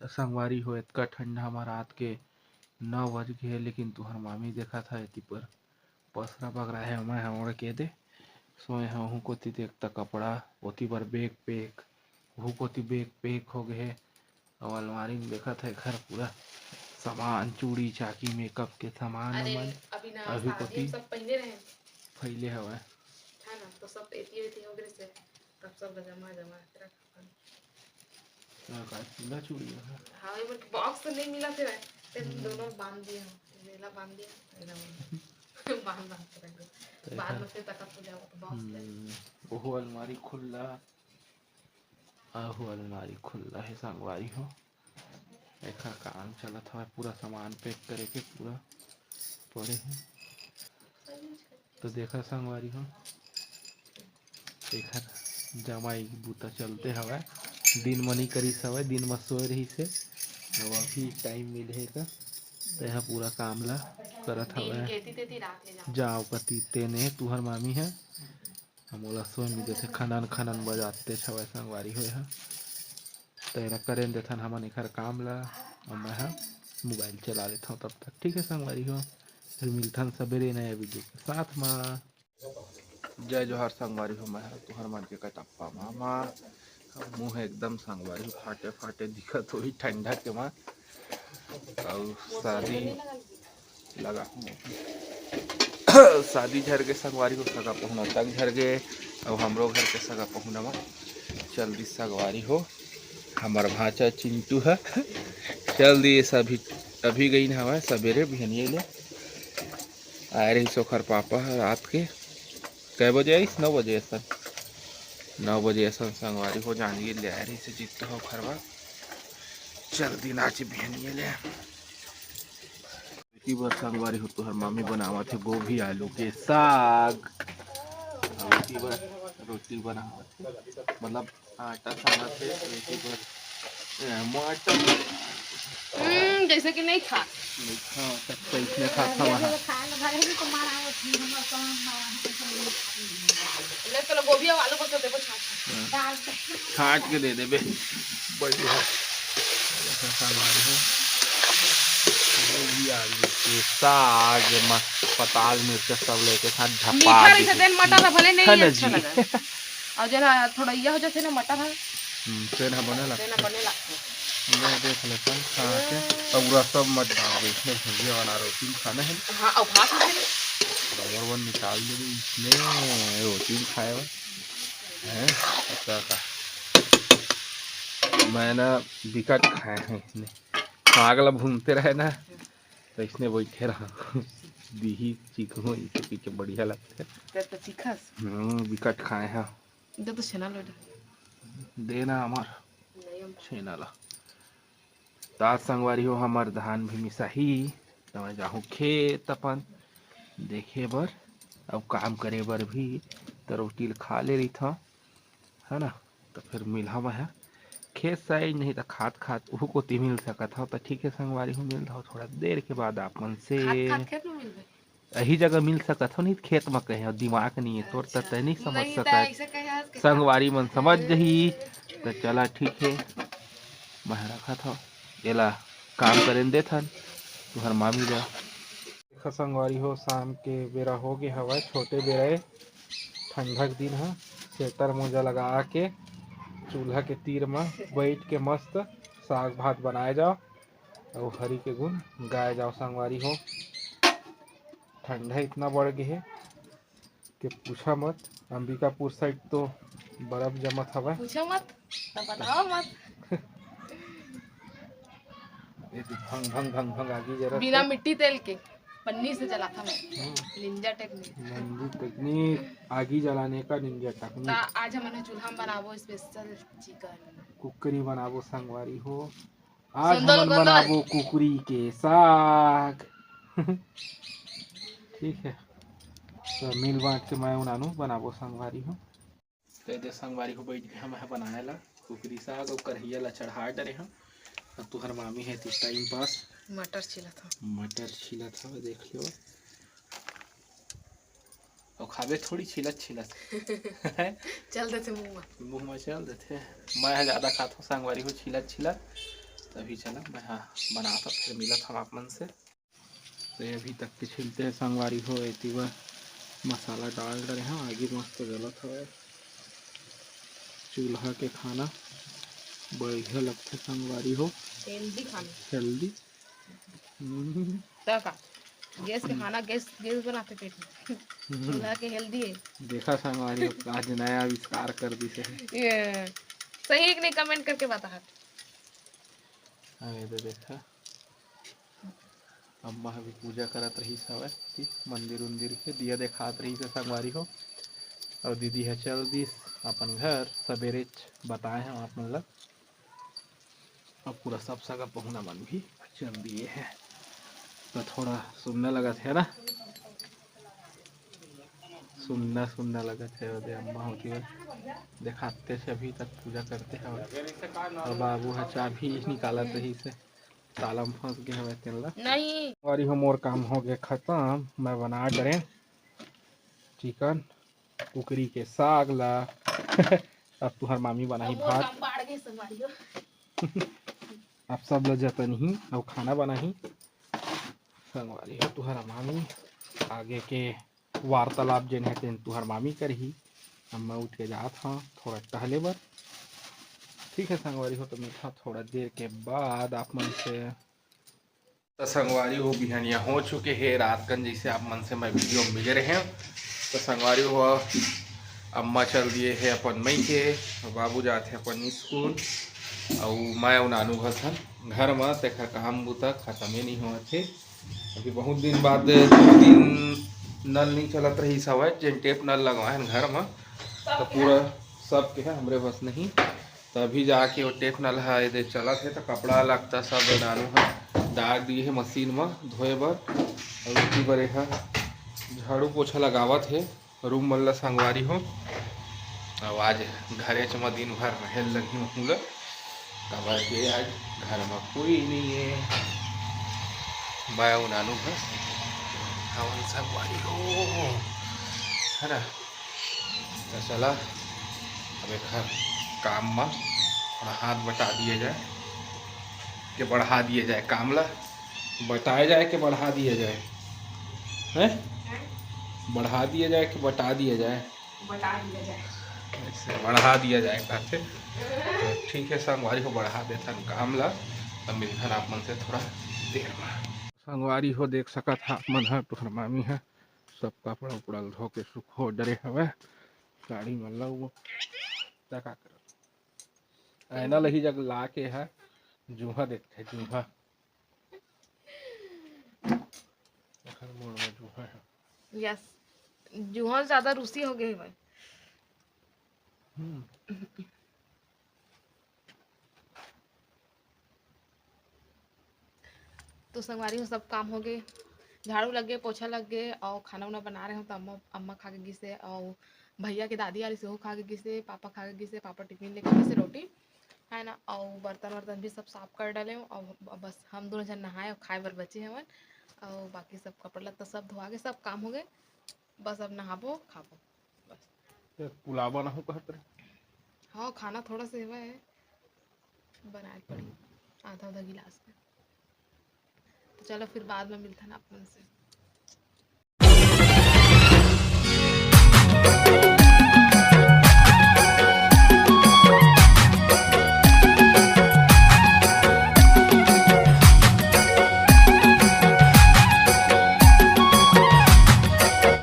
संगवारी हो इतका ठंडा हमार रात के 9 बज गए, लेकिन तुहर मामी देखा था एती पर पसरा बगरा है मैं ओढ़ के दे सोए हूँ कोती देखता कपड़ा ओती पर बेग पेक हूँ कोती बेग पेक हो गए। और अलमारी में देखा था घर पूरा सामान चूड़ी चाकी मेकअप के सामान अरे उमान अभी ना अभी शादी कोती हम सब पहले रहे फैले हवा है ना, तो सब एती वेती हो गए से तब सब जमा जमा रख चूड़ा चूड़ी है। हाँ ये बॉक्स तो नहीं मिला थे दोनों बांध दिए हम मेला बांध दिया बांध बांध के रख दो बाद में फिर तक पूजा हो तो बॉक्स ले वो अलमारी खुला आहू अलमारी खुला है संगवारी हो ऐसा काम चला था पूरा सामान पैक करे के पूरा पड़े हैं। तो देखा संगवारी हो देखा जमाई बूता चलते हवा दिन मनी करी हवा दिन में सोए रही से और अभी टाइम मिलेगा तो यह पूरा काम ला करत हवा जाओ कती तेने तुहर मामी है हम सोए मिले थे खनन खनन बजाते छवा संगवारी हो तेरा करें देथन हमन एखर काम ला और मैं मोबाइल चला लेता हूँ तब तक ठीक है संगवारी हो फिर मिलथन सवेरे नया वीडियो के साथ में। जय जोहार संगवारी हो मैं तुहर मन के कटप्पा मामा मुँह एकदम संगवारी फाटे फाटे दिखत हो ठंडा के माँ और शादी लगा शादी झर के संगवारी हो सगा पहुना तक झर गए और हमरो घर के सगा पहुना में चल दी संगवारी हो हमार भाचा चिंटू है चल दिए सभी अभी गई न हवा सवेरे बिहनिए ले आए रही सोखर पापा रात के कै बजे आई 9 बजे ऐसा 9 बजे ऐसा संगवारी हो जानिए ले आ रही से जीत हो खरवा चल दी नाच बिहनिए ले बेटी बार संगवारी हो तो हर मामी बनावा थे गोभी आलू के साग बेटी बार रोटी बनावा थे मतलब आटा साना थे बेटी बार मटर जैसे कि नहीं खा इसने खाता वहाँ चलो गोभी और आलू को तो देखो छाट के दे देबे बढ़िया गोभी आलू के साग पताल मिर्च सब लेके साथ ढपा दे मटर भले नहीं अच्छा लगा और जरा थोड़ा यह हो जाते ना मटर है तेना बनेला मैं देख लेता हूँ खा के पूरा सब मत डाल इसमें भुजिया वाला रोटी खाना है हाँ और भात और वो निकाल दे इसमें रोटी खाए हैं अच्छा का मैंने विकट खाए हैं इसने पागल भूनते रहे ना तो इसने बैठे रहा दीही चीखो इसे पीछे बढ़िया लगते विकट खाए हैं तो छेना देना हमार छेना ला ताज संगवारी हो हमार धान भी मिसाही तो मैं जाहूँ खेत अपन देखे बर अब काम करे बर भी तो रोटी खा ले रही था है ना तो फिर मिला है खेत साइड नहीं तो खात खात वो को मिल सका था तो ठीक है संगवारी हो मिल रहा थोड़ा देर के बाद अपन से यही जगह मिल सका था नहीं खेत में कहे दिमाग नहीं है तोर तक नहीं समझ सका संगवारी मन समझ जही तो चला ठीक है मैं रखा था एला काम करें दे थन तुहर मामी ला संगवारी हो शाम के बेरा हो गए हवा छोटे बेरा ठंडा के दिन है स्वेटर मोजा लगा के चूल्हा के तीर में बैठ के मस्त साग भात बनाए जाओ और हरी के गुण गाए जाओ संगवारी हो ठंडा इतना बढ़ गया है कि पूछा मत अंबिकापुर साइड तो बर्फ जमत हवा पूछो मत बताओ मत भंग भंग भंग भंग आगे जरा बिना मिट्टी तेल के पन्नी से जलाता मैं निंजा टेक्निक आगी जलाने का निंजा टेक्निक आज हमने चूल्हा में बनाबो स्पेशल चिकन कुकरी बनाबो संगवारी हो आज हम बनाबो कुकरी के साग ठीक है तो मिल बांट के मैं उनानू बनाबो संगवारी हो तो दे संगवारी को बैठ के हम बनाए ला कुकरी साग और कढ़िया ला चढ़ा डरे हम अब तुहर मामी है तीस टाइम पास मटर छिला था देख लो और खाबे थोड़ी छिलत चल देते मुंह में चल देते मैं ज़्यादा खाता हूँ संगवारी हो छिलत तभी चला मैं हाँ बनाता फिर मिला था आप मन से। तो ये अभी तक के छिलते हैं संगवारी हो एती बार मसाला डाल रहे हैं आगे मस्त गलत है। चूल्हा के खाना बढ़िया लगते संगवारी हो हेल्दी खाना हेल्दी। का गैस के खाना गैस गैस बनाते पेट में चूल्हा के हेल्दी है। देखा संगवारी हो आज नया आविष्कार कर दी से ये सही कि नहीं कमेंट करके बता। हाँ ये तो देखा अम्मा भी पूजा करत रही सवय मंदिर उंदिर के दिया देखात रही से संगवारी हो। और दीदी है चल दी अपन घर सवेरे बताए हैं आप मतलब अब पूरा सब सगा पहुना मन भी चल दिए है। तो थोड़ा सुनने लगा थे ना सुनना सुनना लगा थे अम्मा होती है दिखाते थे अभी तक पूजा करते हैं। और बाबू है चाबी निकालत रही से ताला में फंस गए हवे तेल नहीं वारी हो मोर काम हो गया खत्म। मैं बना डरे चिकन कुकरी के साग ला अब तुहर मामी बनाई भात अब सब ल जतन ही और खाना बनाही संगवारी हो तुहर मामी आगे के वार्तालाप जेन है तेन तुहर मामी करही। अब मैं उठ के जात हाँ थोड़ा टहले बर ठीक है संगवारी हो तो मिलता थोड़ा देर के बाद आप मन से। तो संगवारी हो बिहनिया हो चुके हैं रात कन जैसे आप मन से मैं वीडियो मिल रहे हैं। तो संगवारी हो अम्मा चल दिए है अपन मई के बाबू जाते हैं अपन स्कूल और मैं और नानू घसन घर में देखा काम बुता खत्म ही नहीं हुआ थे। अभी बहुत दिन बाद 2 दिन नल नहीं चलत रही सवय जेन टेप नल लगवाए घर में तो पूरा सब के है हमरे बस नहीं। तभी जाके वो टेप नल है दे चलत है तो कपड़ा लगता सब नानू है डाल दिए है मशीन में धोए बर और उसी बरे है झाड़ू पोछा लगावत है रूम मल्ला संगवारी हो। अब आज घरे चमा दिन भर रहे लगी हूँ तब के आज घर में कोई नहीं है मैं नानू है हवन संगवारी हो है ना। तो चला अब एक काम में थोड़ा हाथ बटा दिए जाए कि बढ़ा दिए जाए काम ला बताया जाए कि बढ़ा दिया जाए हैं बढ़ा दिया जाए कि बता दिया जाए बता दिया जाए ऐसे बढ़ा दिया जाए कहते तो ठीक है संगवारी को बढ़ा देता काम ला तब मिलता आप मन से थोड़ा देर में। संगवारी हो देख सका था मन है तुहर मामी है सब कपड़ा उपड़ा धो के सुखो डरे हवे साड़ी में वो का कर ऐना लही जग ला के है जूहा देखते जूहा मोड़ में जूहा है। यस जुहन ज्यादा रूसी हो गए भाई। तो संगवारी हो सब काम हो गए झाड़ू लग गए पोछा लग गए और खाना वाना बना रहे हो तो अम्मा अम्मा खा के गिसे और भैया के दादी वाली से हो खा के गिसे पापा खा के गिसे पापा टिफिन लेके गिसे रोटी है ना और बर्तन वर्तन भी सब साफ कर डाले और बस हम दोनों जन नहाए और खाए बर बचे हैं और बाकी सब कपड़ा लत्ता सब धोआ के सब काम हो गए बस अब नहाबो खाबो बस पुलाव बना हो कहत रहे। हाँ खाना थोड़ा सा हुआ है बनाए पड़ी आधा आधा गिलास में। तो चलो फिर बाद में मिलता ना अपन से।